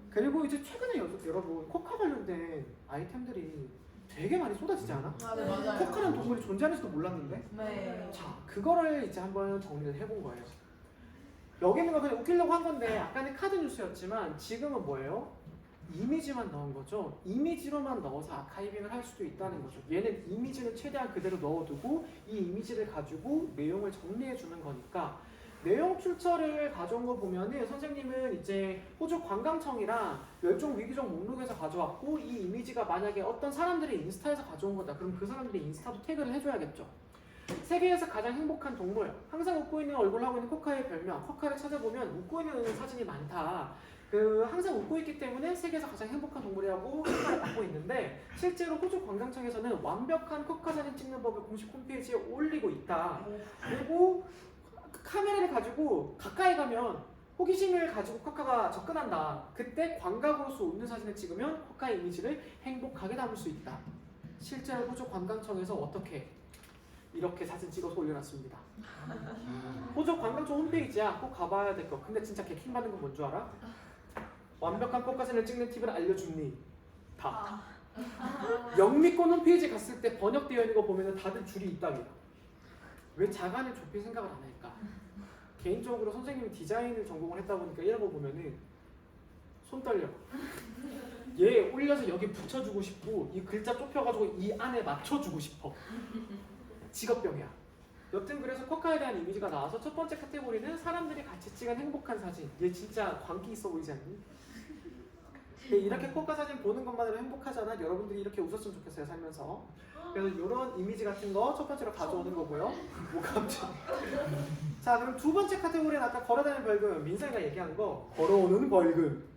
그리고 이제 최근에 여러분 쿼카 관련된 아이템들이 되게 많이 쏟아지지 않아? 아, 네, 맞아요. 쿼카라는 동물이 존재하는지도 몰랐는데. 네. 자, 그거를 이제 한번 정리를 해본 거예요. 여기 있는 거 그냥 웃기려고 한 건데 아까는 카드 뉴스였지만 지금은 뭐예요? 이미지만 넣은 거죠. 이미지로만 넣어서 아카이빙을 할 수도 있다는 거죠. 얘는 이미지는 최대한 그대로 넣어두고 이 이미지를 가지고 내용을 정리해 주는 거니까 내용 출처를 가져온 거 보면은 선생님은 이제 호주 관광청이랑 멸종 위기종 목록에서 가져왔고 이 이미지가 만약에 어떤 사람들의 인스타에서 가져온 거다. 그럼 그 사람들의 인스타도 태그를 해줘야겠죠. 세계에서 가장 행복한 동물, 항상 웃고 있는 얼굴을 하고 있는 쿼카의 별명, 쿼카를 찾아보면 웃고 있는 사진이 많다. 항상 웃고 있기 때문에 세계에서 가장 행복한 동물이라고 평가를 받고 있는데 실제로 호주 관광청에서는 완벽한 쿼카 사진 찍는 법을 공식 홈페이지에 올리고 있다. 그리고 카메라를 가지고 가까이 가면 호기심을 가지고 쿼카가 접근한다. 그때 광각으로서 웃는 사진을 찍으면 쿼카의 이미지를 행복하게 담을 수 있다. 실제로 호주 관광청에서 어떻게 이렇게 사진 찍어서 올려놨습니다. 호주 관광청 홈페이지야. 꼭 가봐야 될 거. 근데 진짜 개킹 받는 건 뭔 줄 알아? 완벽한 쿼카 사진을 찍는 팁을 알려줍니? 다. 영미권 홈페이지 갔을 때 번역되어 있는 거 보면 다들 줄이 있다며. 왜 자간을 좁힐 생각을 안 할까? 개인적으로 선생님이 디자인을 전공을 했다 보니까 이런 거 보면은 손 떨려. 얘 올려서 여기 붙여주고 싶고 이 글자 좁혀가지고 이 안에 맞춰주고 싶어. 직업병이야. 여튼 그래서 쿼카에 대한 이미지가 나와서 첫 번째 카테고리는 사람들이 같이 찍은 행복한 사진. 얘 진짜 광기 있어 보이지 않니? 이렇게 쿼카 사진 보는 것만으로 행복하잖아. 여러분들이 이렇게 웃었으면 좋겠어요 살면서. 그래서 이런 이미지 같은 거 첫 번째로 가져오는 거고요. 뭐 갑자기. 자, 그럼 두 번째 카테고리는 아까 걸어다니는 벌금. 민상이가 얘기한 거 걸어오는 벌금.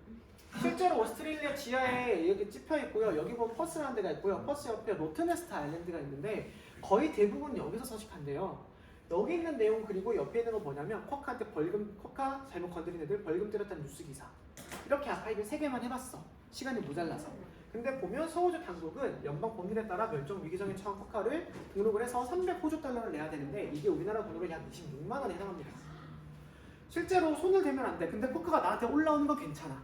실제로 오스트레일리아 지하에 여기 찝혀 있고요. 여기 보면 퍼스라는 데가 있고요. 퍼스 옆에 로트네스트 아일랜드가 있는데 거의 대부분 여기서 서식한대요. 여기 있는 내용 그리고 옆에 있는 건 뭐냐면 쿼카한테 벌금, 쿼카 잘못 건드린 애들 벌금 때렸다는 뉴스 기사. 이렇게 아카이빙 3개만 해봤어. 시간이 모자라서. 근데 보면 서호주 당국은 연방 법률에 따라 멸종 위기종에 처한 쿼카를 등록을 해서 300호주 달러를 내야 되는데 이게 우리나라 돈으로 약 26만 원에 해당합니다. 실제로 손을 대면 안 돼. 근데 쿼카가 나한테 올라오는 건 괜찮아.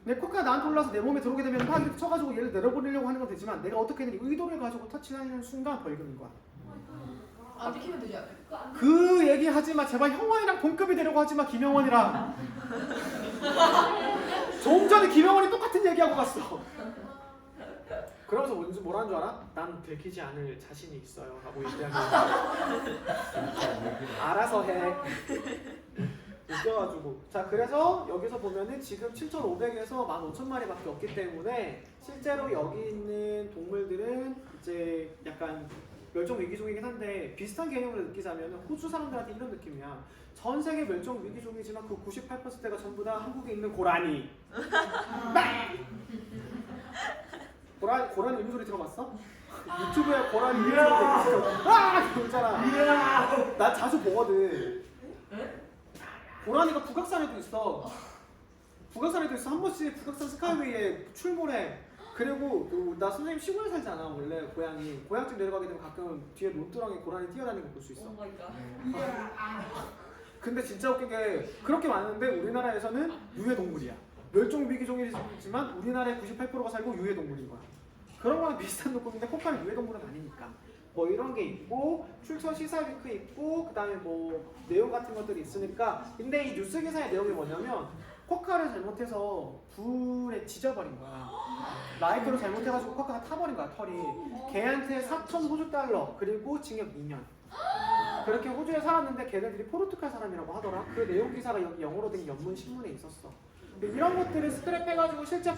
근데 쿼카가 나한테 올라와서 내 몸에 들어오게 되면 막 이렇게 쳐가지고 얘를 내려보내려고 하는 건 되지만 내가 어떻게든 의도를 가지고 터치하는 순간 벌금인 거야. 안 비키면 되지 않아요? 그 얘기 하지 마. 제발 형원이랑 동급이 되려고 하지 마. 김영원이랑. 좀 전에 김영원이 똑같은 얘기하고 갔어. 그러면서 뭐라는 줄 알아? 난 들키지 않을 자신이 있어요 하고 얘기하는 알아서 해. 웃겨가지고. 자, 그래서 여기서 보면은 지금 7,500에서 15,000마리밖에 없기 때문에 실제로 여기 있는 동물들은 이제 약간 멸종 위기종이긴 한데 비슷한 개념으로 느끼자면 호주 사람들한테 이런 느낌이야. 전 세계 멸종 위기종이지만 그 98%가 전부 다 한국에 있는 고라니. 고라니 울음소리 들어봤어? 유튜브에 고라니 울음소리 들어봤어. 아! 그러잖아. 나 자주 보거든. 고라니가 북악산에도 있어. 북악산에도 있어. 한 번씩 북악산 스카이웨이에 출몰해. 그리고 나 선생님 시골에 살잖아. 원래 고향이. 고향집 내려가게 되면 가끔 뒤에 논두렁에 고라니 뛰어다니는 거 볼 수 있어. 근데 진짜 웃긴 게 그렇게 많은데 우리나라에서는 유해동물이야. 멸종 위기종이지만 우리나라의 98%가 살고 유해동물인 거야. 그런 거랑 비슷한 느낌인데 쿼카는 유해동물은 아니니까. 뭐 이런 게 있고 출처 시사 위크 있고 그다음에 뭐 내용 같은 것들이 있으니까. 근데 이 뉴스 기사의 내용이 뭐냐면 쿼카를 잘못해서 불에 지져버린 거야. 라이트로 잘못해가지고 쿼카가 타버린 거야. 털이. 걔한테 4,000 호주 달러 그리고 징역 2년. 그렇게 호주에 살았는데 걔네들이 포르투갈 사람이라고 하더라. 그 내용 기사가 여기 영어로 된 연문 신문에 있었어. 근데 이런 것들을 스크랩해가지고 실제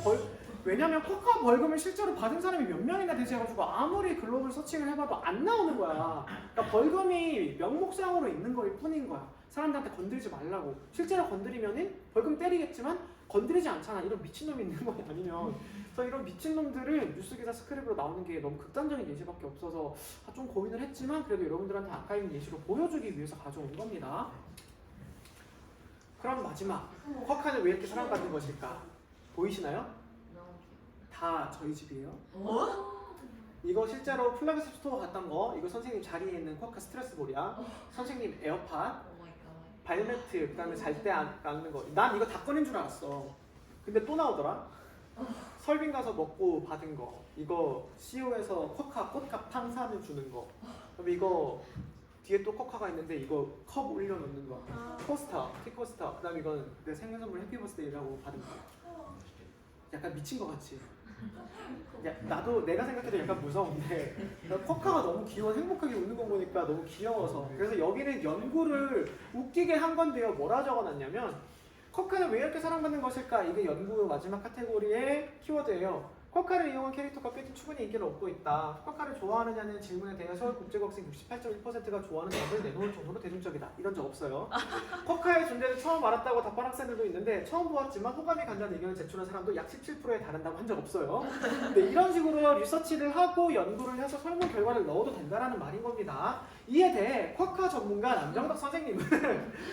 왜냐면 코카 벌금을 실제로 받은 사람이 몇 명이나 되지 해가지고 아무리 글로벌 서칭을 해봐도 안 나오는 거야. 그러니까 벌금이 명목상으로 있는 거일 뿐인 거야. 사람들한테 건들지 말라고. 실제로 건드리면은 벌금 때리겠지만 건드리지 않잖아. 이런 미친놈이 있는 거 아니면. 그래서 이런 미친놈들은 뉴스기사 스크랩으로 나오는 게 너무 극단적인 예시밖에 없어서 좀 고민을 했지만 그래도 여러분들한테 아카이빙 예시로 보여주기 위해서 가져온 겁니다. 그럼 마지막, 쿼카는 왜 이렇게 사랑받는 것일까? 보이시나요? 다 저희 집이에요. 이거 실제로 플래그십 스토어 갔던 거. 이거 선생님 자리에 있는 쿼카 스트레스 볼이야. 선생님 에어팟, 발매트, 그다음에 잘 때 닦는 거. 난 이거 다 꺼낸 줄 알았어. 근데 또 나오더라. 설빙 가서 먹고 받은 거. 이거 CO에서 쿼카 꽃값 탕산을 주는 거. 그다음에 이거 뒤에 또 쿼카가 있는데 이거 컵 올려놓는 거. 코스터, 티코스터. 그다음에 이건 내 생일 선물 해피 버스데이라고 받은 거. 약간 미친 거 같지? 야, 나도 내가 생각해도 약간 무서운데 쿼카가 너무 귀여워. 행복하게 웃는 거 보니까 너무 귀여워서. 그래서 여기는 연구를 웃기게 한 건데요. 뭐라 적어놨냐면 쿼카는 왜 이렇게 사랑받는 것일까? 이게 연구 마지막 카테고리의 키워드예요. 쿼카를 이용한 캐릭터가 꽤 충분히 인기를 얻고 있다. 쿼카를 좋아하느냐는 질문에 대해 서울국제고학생 68.1%가 좋아하는 답을 내놓을 정도로 대중적이다. 이런 적 없어요. 쿼카의 존재를 처음 알았다고 답한 학생들도 있는데 처음 보았지만 호감이 간다는 의견을 제출한 사람도 약 17%에 달한다고 한 적 없어요. 근데 이런 식으로 리서치를 하고 연구를 해서 설문 결과를 넣어도 된다는 말인 겁니다. 이에 대해 쿼카 전문가 남정덕 선생님은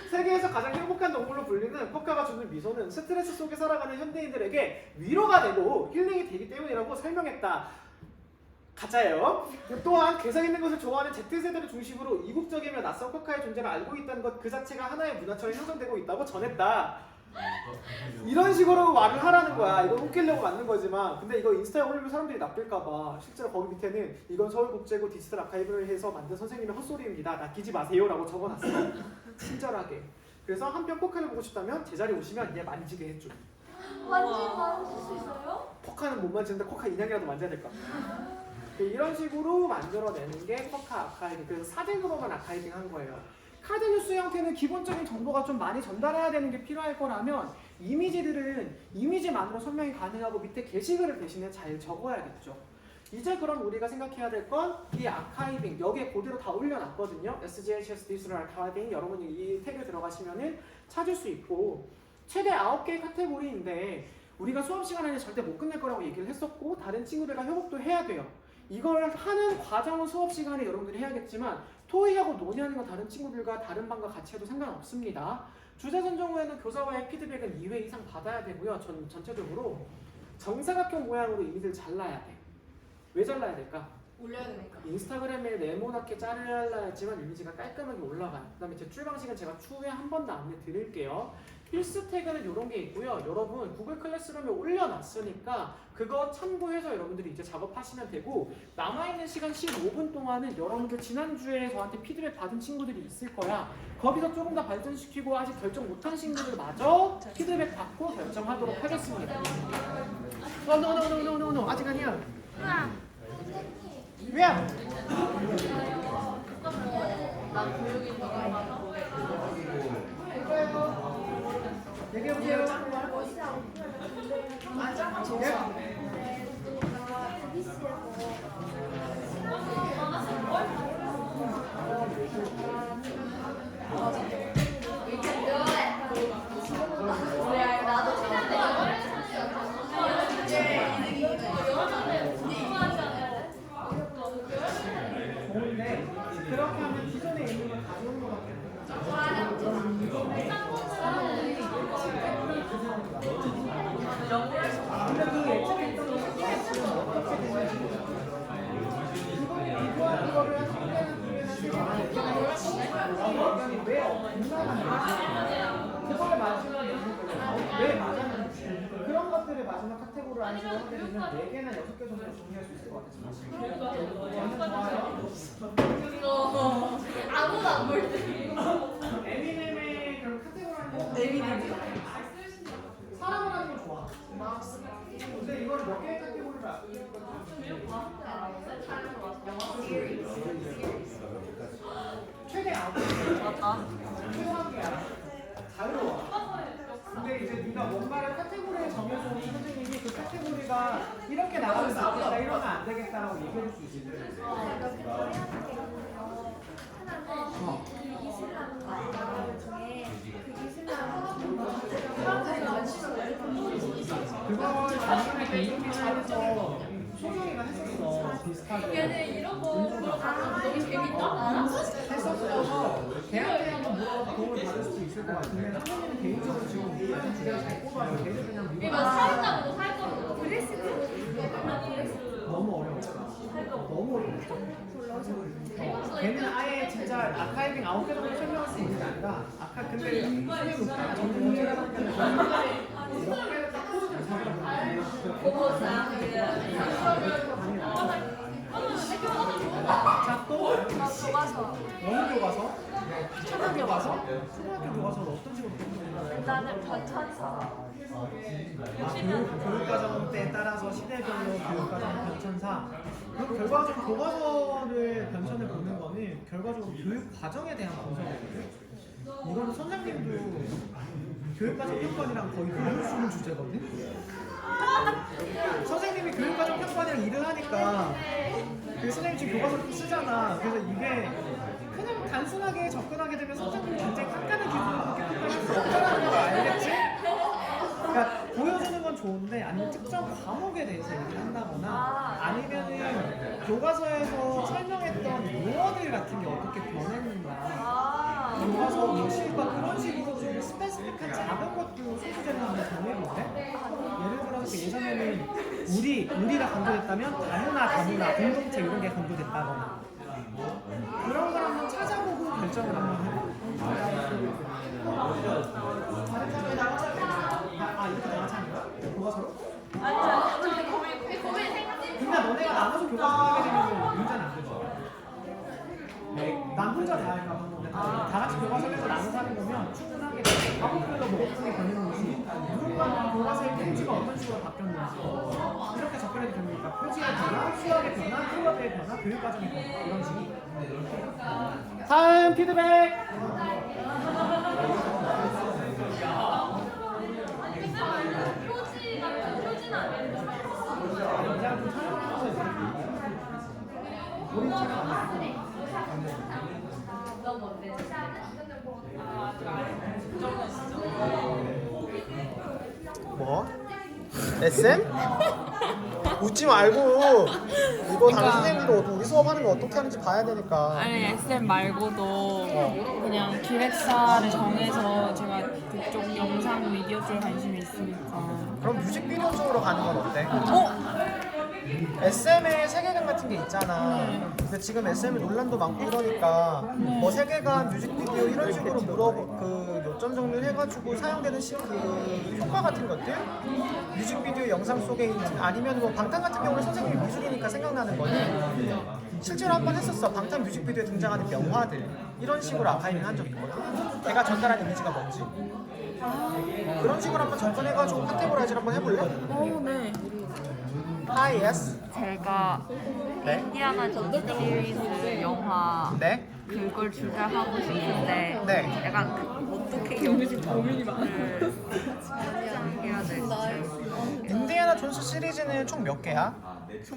세계에서 가장 행복한 동물로 불리는 쿼카가 주는 미소는 스트레스 속에 살아가는 현대인들에게 위로가 되고 힐링이 되기 때문이라고 설명했다. 가짜예요. 또한 개성 있는 것을 좋아하는 Z세대를 중심으로 이국적이며 낯선 쿼카의 존재를 알고 있다는 것 그 자체가 하나의 문화처럼 형성되고 있다고 전했다. 이런 식으로 말을 하라는 거야. 이거 웃기려고 만든 거지만 근데 이거 인스타에 올리면 사람들이 나쁠까봐 실제로 거기 밑에는 이건 서울국제고 디지털 아카이브를 해서 만든 선생님의 헛소리입니다. 낚이지 마세요 라고 적어놨어. 친절하게. 그래서 한편 쿼카를 보고 싶다면 제자리 오시면 얘 만지게 해줘. 만질 수 있어요? 쿼카는 못 만지는데 쿼카 인형이라도 만져야 될까? 이런 식으로 만들어내는 게 쿼카 아카이빙. 그래서 사진으로만 아카이빙 한 거예요. 카드 뉴스 형태는 기본적인 정보가 좀 많이 전달해야 되는 게 필요할 거라면 이미지들은 이미지만으로 설명이 가능하고 밑에 게시글을 대신에 잘 적어야겠죠. 이제 그럼 우리가 생각해야 될 건 이 아카이빙, 여기에 그대로 다 올려놨거든요. SGHS 디지털 아카이빙. 여러분이 이 태그 들어가시면은 찾을 수 있고 최대 9개의 카테고리인데 우리가 수업 시간에는 절대 못 끝낼 거라고 얘기를 했었고 다른 친구들과 협업도 해야 돼요. 이걸 하는 과정은 수업 시간에 여러분들이 해야겠지만 토의하고 논의하는 건 다른 친구들과 다른 반과 같이 해도 상관없습니다. 주제 선정 후에는 교사와의 피드백은 2회 이상 받아야 되고요. 전체적으로 정사각형 모양으로 이미지를 잘라야 돼. 왜 잘라야 될까? 올려야 되니까. 인스타그램에 네모나게 자르려 했지만 이미지가 깔끔하게 올라가요. 그 다음에 제출 방식은 제가 추후에 한 번 더 안내 드릴게요. 필수 태그는 이런 게 있고요. 여러분 구글 클래스룸에 올려놨으니까 그거 참고해서 여러분들이 이제 작업하시면 되고 남아있는 시간 15분 동안은 여러분들 지난주에 저한테 피드백 받은 친구들이 있을 거야. 거기서 조금 더 발전시키고 아직 결정 못한 친구들마저 피드백 받고 결정하도록 하겠습니다. 노 아직 아니야. 왜야? 난 교육인 거 알아. 얘기해보세요. 좋은데 그렇게 하면 기존에 있는 걸 가져오는 것 같아요. 근데 그 예전에 있던 거 어떻게 되는지 이거를 한국에는 왜 없나 그걸 마지막에 왜 맞았는지 그런 것들을 마지막 카테고리로 안식으로 하게 되면 4개나 6개 정도 정리할 수 있을 것 같아요. 좋아요. 아무도 안 볼 때. 에미넴의 그런 카테고리라는 거 에미넴이? 사랑을 하는 건 좋아. 근데 이걸 몇 개의 카테고리를 알고 최대 9개 이렇게 나가면 안 되겠다, 이러면 안 되겠다라고 얘기해 줄 수 있을 때. 그걸 작년에 개인기 차에서 소정이가 했었어. 비슷하게. 얘네 이런 거 너무 재밌다. 했었어서 걔한테 한번 물어봐서 도움을 받을 수도 있을 것 같은데 선생님은 개인적으로 지금 이런 주제를 잘 뽑아서 걔를 그냥 이거 살짝으로 살짝으로. 너무 어려워. 너무 어려워. 걔는 아예 진짜 아카이빙 9개 정도 설명할 수 있는 게 아니라 근데 선생님 웃기가 전부 문제가 이렇게 딱 포즈를 자, 또 교과서. 어느 교과서? 초등학교 교과서? 초등학교 교과서는 어떤 식으로 일단은 변천사. 교육과정 때에 따라서 시대별로 교육과정 변천사. 그 결과적으로 교과서를 변천을 보는 거는 결과적으로 교육과정에 대한 분석이거든요. 이거는 선생님도 교육과정 평가이랑 거의 비교할 수 있는 주제거든. 선생님이 교육과정 평가이랑 일을 하니까 그 선생님 지금 교과서 쓰잖아. 그래서 이게 그냥 단순하게 접근하게 되면 선생님이 굉장히 깐깐한 기준으로 그렇게 평가할 수 없다는 걸 알겠지? 그러니까 보여주는 건 좋은데 아니면 특정 과목에 대해서 얘기를 한다거나 아니면은 교과서에서 설명했던 용어들 같은 게 어떻게 변했는가 교과서 교실과 그런 식으로 좀 스페시픽한 작은 것도 소수제를 한번 정해볼래? 예를 들어서 그 예전에는 우리가 강조됐다면 다문화 공동체 이런 게 강조됐다거나 그런 걸 한번 찾아보고 결정을 한번 해봐. 다른 점에다가 이렇게 나가지 않을까? 교과서로? 아니, 근데 너네가 나눠서 교과서 하게 되면 문제는 안 되죠. 난 혼자 다 할까 하는데 다 같이 교과서에서 나눠서 하는 거면 충분하게 과목별로 뭐 어떻게 변했는지 누군가 교과서의 표지가 어떤 식으로 바뀌었는지 이렇게 접근해도 됩니까? 표지의 변화, 수학의 변화, 클럽의 변화, 교육과정의 변화 이런 식이 다음 피드백! 뭐? SM? 웃지 말고 이거 다른 선생님도 우리 수업하는 거 어떻게 하는지 봐야 되니까. 아니 SM 말고도 그냥 기획사를 정해서 제가 그쪽 영상 미디어 쪽에 관심이 있으니까. 그럼 뮤직비디오 쪽으로 가는 건 어때? SM의 세계관 같은 게 있잖아. 근데 지금 SM에 논란도 많고 이러니까 뭐 세계관, 뮤직비디오 이런 식으로 몇 점 정도 해가지고 사용되는 그 효과 같은 것들 뮤직비디오 영상 속에 아니면 뭐 방탄 같은 경우는 선생님이 미술이니까 생각나는 거는 실제로 한번 했었어. 방탄 뮤직비디오에 등장하는 명화들 이런 식으로 아카이빙 한 적이 있거든. 걔가 전달한 이미지가 뭔지 그런 식으로 한번 접근해가지고 카테고라이즈를 한번 해볼래? 네. Hi, yes. 제가 네. 인디아나 존스 시리즈 영화 네. 그걸 주제하고 싶은데 네. 약간 어떻게 연습을 해야 될지 인디애나 존스 시리즈는 총 몇 개야?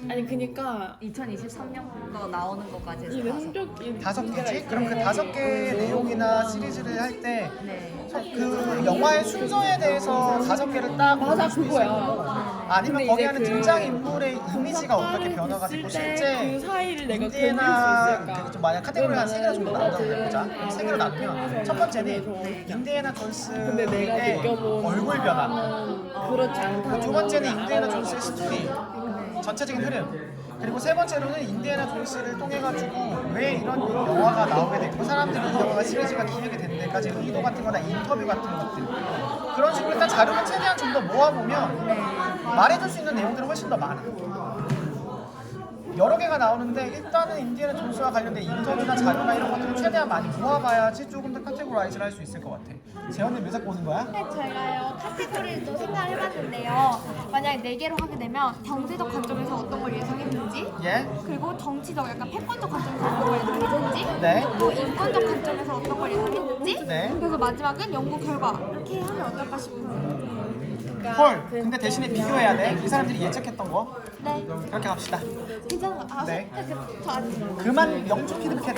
아니 그니까 2023년도 나오는 것까지 해서 이 성격이 5개지? 그럼 그 5개의 내용이나 시리즈를 할 때 네. 그 영화의 순서에 대해서 5개를 딱 맞아 수 있을 거고 아니면 근데 거기 이제 하는 그 등장인물의 이미지가 어떻게 변화가 있을 되고 때 실제 그 사이를 내가 인디애나 견딜 수 있을까? 좀 만약 카테고리가 한 3개나 정도 나온다고 너네들 해보자. 3개로 나누면 첫 번째는 인디애나 근데 내가 존스의 느껴본 얼굴 변화 그렇지 않다. 두 번째는 인디애나 존스의 스토리 전체적인 흐름 그리고 세 번째로는 인디애나 존스를 통해가지고 왜 이런 영화가 나오게 됐고 사람들이 이 영화가 시리즈가 기획이 된 데까지 의도 같은 거나 인터뷰 같은 것들 그런 식으로 일단 자료를 최대한 좀 더 모아보면 말해줄 수 있는 내용들은 훨씬 더 많아. 여러 개가 나오는데 일단은 인디애나 존스와 관련된 인터뷰나 자료나 이런 것들을 최대한 많이 모아봐야지 조금 더 카테고라이즈를 할 수 있을 것 같아. 재현이 몇 작 보는 거야? 저희가요 카테고리를 또 생각을 해봤는데요. 만약에 4개로 하게 되면 경제적 관점에서 어떤 걸 예상했는지 예? 그리고 정치적 약간 패권적 관점에서 어떤 걸 예상했는지 네. 또 인권적 관점에서 어떤 걸 예상했는지 네. 그리고 마지막은 연구 결과 이렇게 하면 어떨까 싶어요. 헐. 근데 대신에 비교해야 돼. 이 사람들이 예측했던 거. 네. 그렇게 갑시다. 괜찮은 거. 아, 네. 저 아직. 그만 영주 피드백해.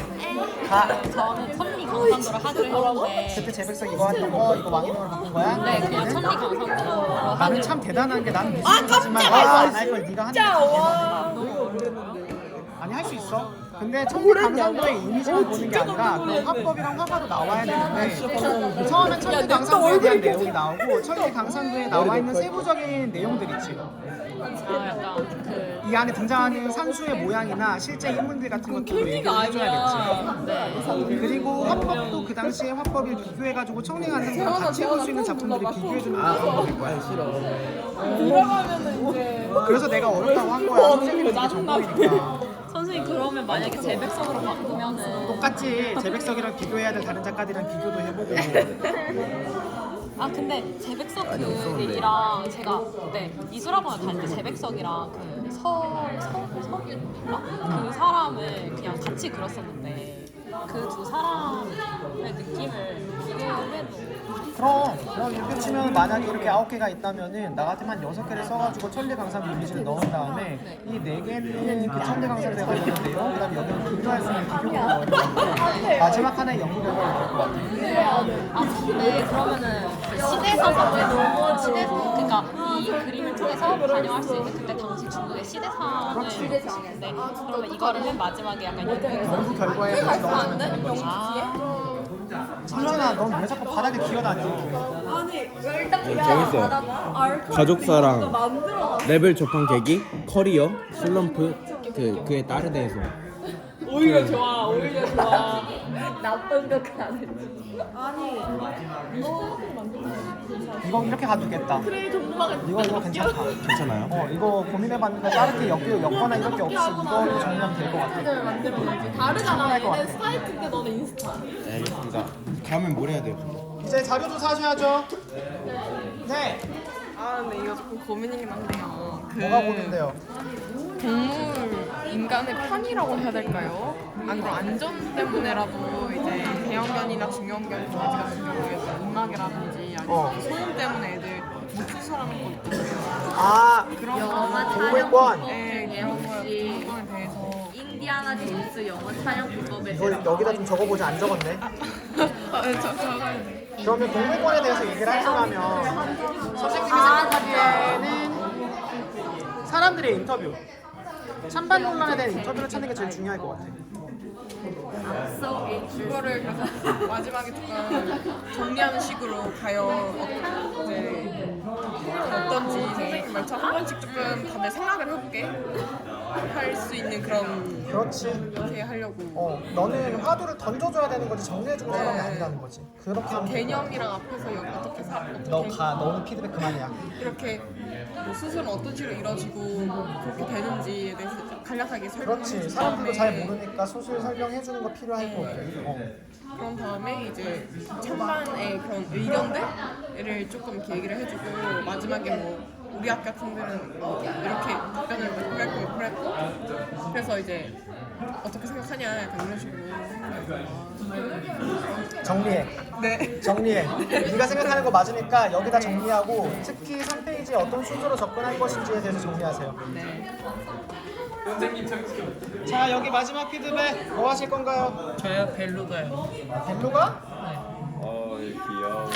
가. 저는 천리 강산도를 하기로 했는데 그때 재백석 이거 했던 거 이거 왕이동으로 바꾼 거야? 네 그냥 천리 강산도로 나는 참 대단한 게 나는 미술하지만 안할 걸 네가 하는 게 아니 할 수 있어. 근데 천리 강산도의 이미지만 보는 게 아니라 그 화법이랑 화가도 나와야 되는데 처음엔 천리 강산도에 대한 내용이 나오고 천리 강산도에 나와 있는 세부적인 내용들 있지. 약간 그 이 안에 등장하는 산수의 모양이나 실제 인물들 같은 것도 얘기를 해줘야겠지. 그리고 화법도 그 당시에 화법을 비교해가지고 천리 강산도랑 같이 볼 수 있는 작품들을 비교해주는 거야. 들어가면은 이제 그래서 내가 어렵다고 한 거야. 선생님이 되게 전공이니까. 선생님 그러면 만약에 재백석으로 바꾸면은 똑같지. 재백석이랑 비교해야 될 다른 작가들이랑 비교도 해보고. 아 근데 재백석이랑 제가 네 미술학원을 다닐 때 재백석이랑 그 서윤인가 그 사람을 그냥 같이 그렸었는데 그 두 사람의 느낌을 비교해도 그럼 이렇게 치면 만약에 이렇게 9개가 있다면은 나 같으면 한 6개를 써가지고 천리 강산도 이미지를 넣은 다음에 이 4개는 그 천리 강산도에 관련된 내용, 그다음에 여기는 비교할 수 있는 비교가 넣어있고 마지막 하나의 연구 결과를 넣을 것 같아. 아 근데 그러면은 그 시대사가 시대사 그러니까 이 그림을 통해서 반영할 수 있는 그때 당시 중국의 시대사를 넣고 싶은데 그러면 이거를 맨 마지막에 약간 연구 결과에 다시 넣어주면 되는 거지. 상진아, 넌 왜 자꾸 바닥에 기어다녀? 정했어요. 가족사랑 레벨 접한 계기, 커리어, 슬럼프, 그에 따르대해서. 오히려 좋아 오히려 좋아 나쁜 것은 안 했지. 이거 이렇게 가두겠다. 이거 괜찮다. 괜찮아요? 이거 고민해봤는데 다르게 엮거나 이럴 게 없이 이걸로 정리하면 될 것 같아. 다르잖아 것 같아. 얘는 스타일인데 너는 인스타 네, 알겠습니다. 다음엔 뭘 해야 돼요? 이제 자료 조사하셔야죠. 네. 아 근데 이거 조금 고민이긴 한데요 뭐가 고민돼요? 동물 인간의 편이라고 해야 될까요? 안 그럼 안전 때문에라도 이제 대형견이나 중형견 강아지 같은 경우에 입마개라든지 아니면 소음 때문에 애들 못 출산하는 거 있거든요. 아, 그런 동물권. 네, 그런 거에 대해서 인디아나 존스 영어 촬영 비법에 이거 여기다 좀 적어보자. 안 적었네. 그러면 동물권에 대해서 얘기를 하시려면 선생님이 생각하기에는 사람들의 인터뷰, 찬반 논란에 대한 인터뷰를 찾는 게 제일 중요할 것 같아. 그거를 그래서 마지막에 조금 정리하는 식으로 과연 이제 어떤지 선생님 말처럼 한 번씩 조금 다들 생각을 해보게 할 수 있는 그런 그렇지. 이렇게 하려고 너는 화두를 던져줘야 되는 거지 정리해주는 사람이 아니라는 거지. 그렇게 하면 개념이랑 앞에서 여기 어떻게 너는 피드백 그만이야. 이렇게 뭐 수술은 어떤 식으로 이루어지고 그렇게 되는지에 대해서 간략하게 설명해 그렇지. 준 사람들도 다음에 잘 모르니까 소설 설명해주는 거 필요할 거고. 그런 다음에 이제 찬반의 그런 의견들을 조금 이렇게 얘기를 해주고 마지막에 뭐 우리 학 같은 데는 뭐 이렇게 답변을 몇 번 했고 그래서 이제 어떻게 생각하냐 약간 이런 식으로 정리해. 네. 정리해. 네가 생각하는 거 맞으니까 여기다 정리하고 특히 3페이지에 어떤 순서로 접근할 것인지에 대해서 정리하세요. 네. 자, 여기 마지막 피드백 뭐 하실 건가요? 저요 벨루가요. 벨루가? 귀여워.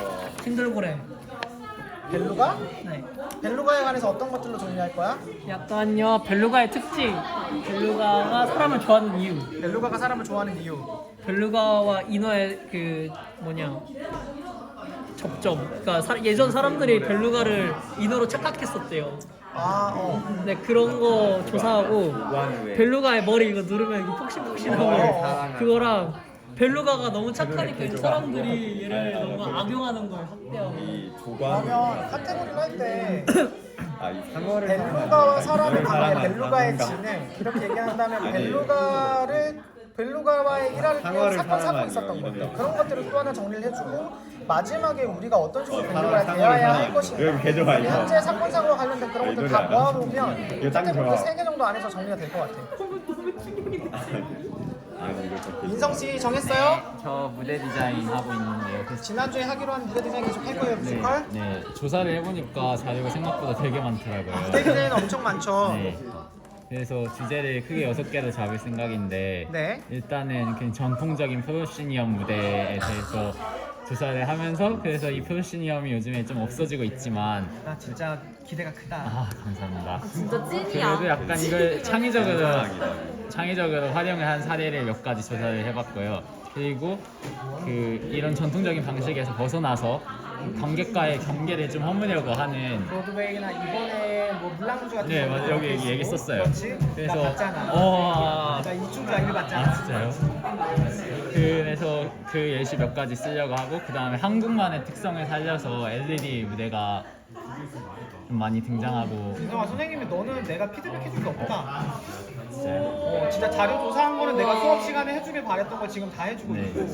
킨들고래. 벨루가? 네. 벨루가에 관해서 어떤 것들로 정리할 거야? 약간요 벨루가의 특징. 벨루가가 사람을 좋아하는 이유. 벨루가가 사람을 좋아하는 이유. 벨루가와 인어의 그 뭐냐 접점. 그러니까 예전 사람들이 벨루가를 인어로 착각했었대요. 네 그런 거 조사하고 벨루가의 머리 이거 누르면 이거 폭신폭신하고 그거랑 벨루가가 너무 착하니까 이제 사람들이 얘를 너무 악용하는 걸 학대하고. 그러면 카테고리를 할 때 이 상어를 벨루가와 사람의 관계, 벨루가의 지능 이렇게 얘기한다면 벨루가와의 일화를 통해 사건이 있었던 것들 그런 것들을 또 하나 정리를 해주고 마지막에 우리가 어떤 식으로 벨루가를 대해야 할 것인가 현재 사건 사고와 관련된 그런 것들 다 모아놓으면 카테고리 3개 정도 안에서 정리가 될 것 같아. 인성 씨 정했어요? 저 무대 디자인 하고 있는데요. 그래서 지난주에 하기로 한 무대 디자인 계속 할 거예요, 뮤지컬? 네, 조사를 해보니까 자료가 생각보다 되게 많더라고요. 무대 디자인 엄청 많죠. 네. 그래서 주제를 크게 6개로 잡을 생각인데 네. 일단은 그냥 전통적인 프로시니엄 무대에 대해서 조사를 하면서 그래서 이 프로시니엄이 요즘에 좀 없어지고 있지만 나 진짜 기대가 크다. 아 감사합니다. 진짜 찐이야. 그래도 약간 이걸 창의적으로 활용을 한 사례를 몇 가지 조사를 해봤고요. 그리고 이런 전통적인 방식에서 벗어나서 관객과의 경계를 좀 허무려고 하는 브로드웨이나 이번에 뭐 물랑주 같은 네 거 맞아 여기 얘기했었어요. 그렇지? 그래서 나 봤잖아. 나 이충주 아이를 봤잖아. 진짜요? 그래서 그 예시 몇 가지 쓰려고 하고 그 다음에 한국만의 특성을 살려서 LED 무대가 좀 많이 등장하고 인성아 선생님이 너는 내가 피드백 해줄 게 없다. 진짜요? 진짜 자료 조사한 거는 내가 수업 시간에 해주길 바랬던 거 지금 다 해주고 네. 있고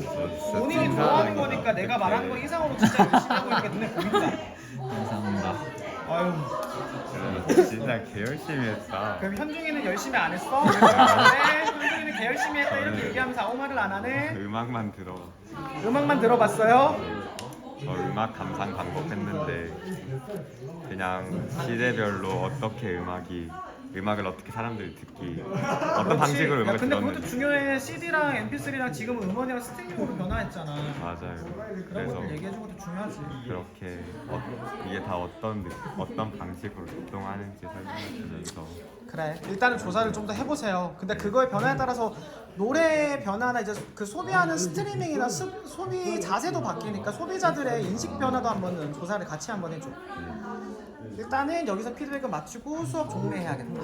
본인이 좋아하는 거니까 내가 말하는 거 이상으로 진짜 열심히 하고 있는 게 눈에 보인다. 감사합니다. 아유 진짜 개 열심히 했다. 그럼 현중이는 열심히 안 했어? 현중이는 개 열심히 했다 이렇게 얘기하면서 아무 말을 안 하네. 음악만 들어. 음악만 들어봤어요? 저 음악 감상 반복했는데 그냥 시대별로 어떻게 음악을 어떻게 사람들이 듣기 어떤 방식으로 야, 음악을 근데 그것도 들었는지 중요해. CD랑 MP3랑 지금은 음원이랑 스트리밍으로 변화했잖아. 맞아요. 그런 그래서 것들 얘기해준 것도 중요하지. 그렇게 이게 다 어떤 방식으로 작동하는지 설명해주면서 그래 일단은 조사를 좀 더 해보세요. 근데 그거의 변화에 따라서 노래 변화나 이제 그 소비하는 스트리밍이나 소비 자세도 바뀌니까 소비자들의 인식 변화도 한번 조사를 같이 한번 해줘. 일단은 여기서 피드백을 맞추고 수업 종료해야겠다.